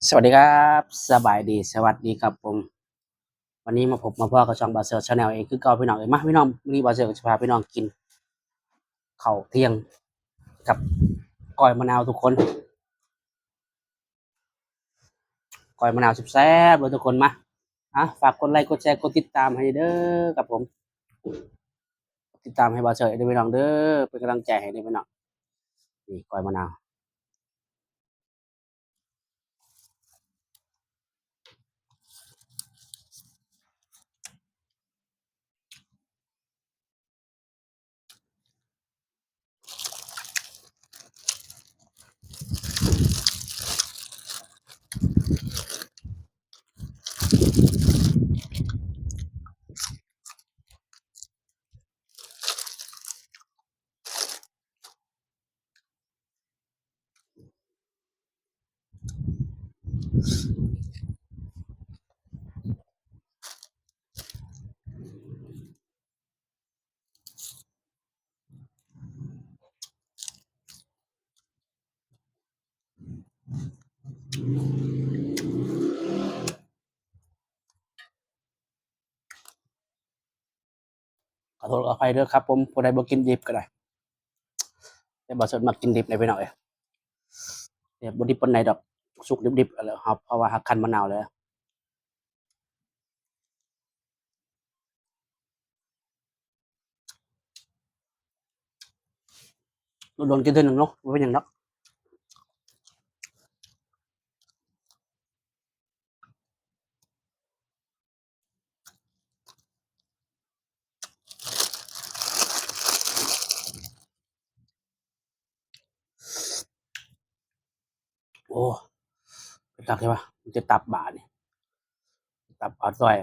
สวัสดีครับสบายดีสวัสดีครับผมวันนี้มาพบมาพ้อกับช่อง Brazil Channel เองคือเก่าพี่น้องเอ้ยมาพี่น้องมื้อนี้ Brazil ก็จะพาพี่น้องกินข้าวเที่ยงกับก้อยมะนาวทุกคนก้อยมะนาวแซ่บๆเลยทุกคนมาฝากกดไลค์กดแชร์กดติดตามให้เด้อครับผมติดตามให้ Brazil ด้วยพี่น้องเด้อเป็นกำลังใจให้ด้วยพี่น้องนี่ก้อยมะนาวขอโทษขออภัยเด้อครับผมผู้ใดบ่กินดิบก็ได้แต่ Brazil มักกินดิบนะพี่น้องเอ้ยแต่บ่ดิบปานใดดอกสุกดิบๆนั่นแหละครับเพราะว่าคั้นมะนาวแล้วโดนๆกินเทื่อหนึงเนาะบ่เป็นหยังดอกโอ้เป็นจังได๋วะมันจะตับบาดนี่ตับอ่อนซ้อย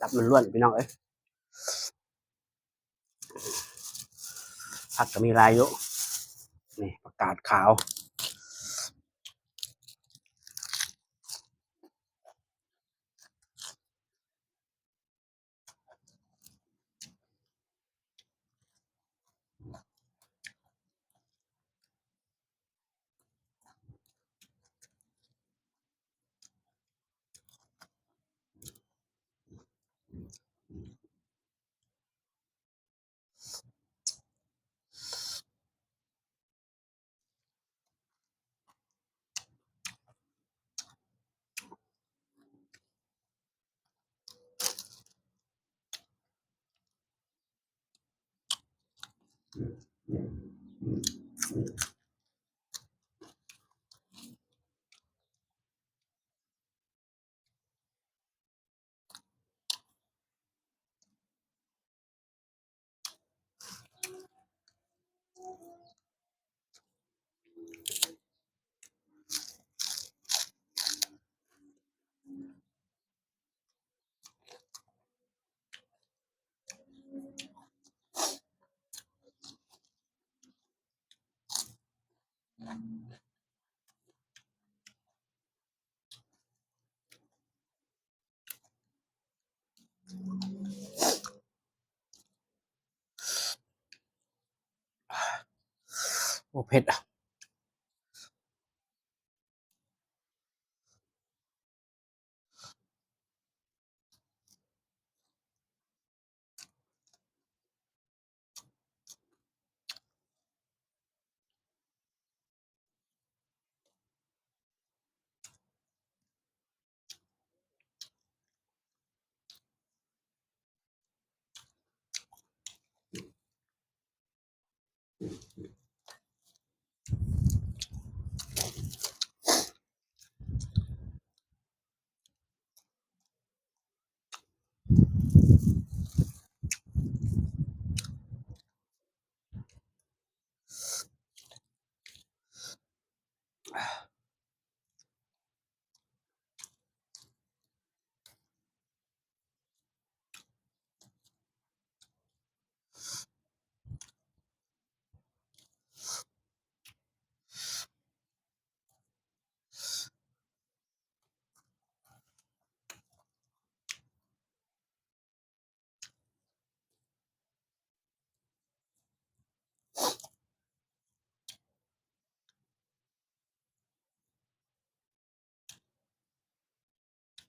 ตับล้วนๆพี่น้องเอ้ยผักก็มีหลายอยู่นี่ผักกาดขาวโอ้เผ็ด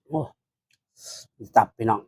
โอ้ตับพี่น้อง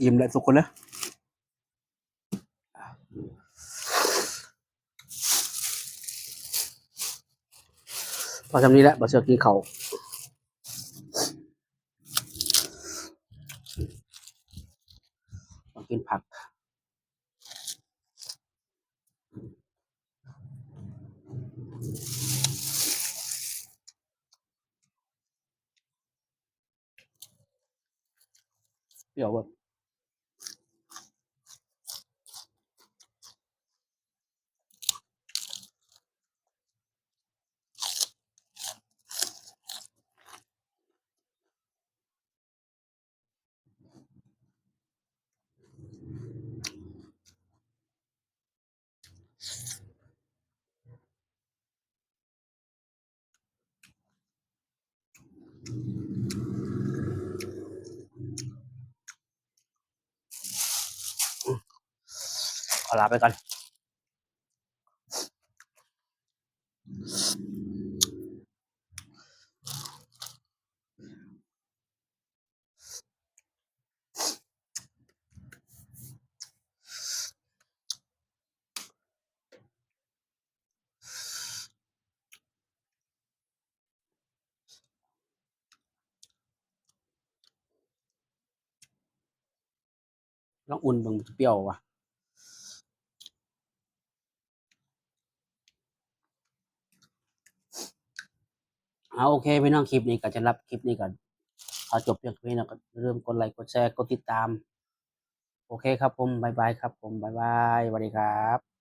อิ่มเลยทุกคนเลยพอทำนี้แล้วบาเสือกินเขาต้องกินผักเปรี้ยวแบบขอลาไปก่อนต้องอุ่นเบิ่งเปรี้ยวว่ะเอาโอเคพี่น้องคลิปนี้ก็จะรับคลิปนี้ก่อนขอจบเพียงเท่านี้นะก็เริ่าลืมกดไลค์กดแชร์กดติดตามโอเคครับผมบ๊ายบายครับผมบ๊ายบายสวัสดีครับ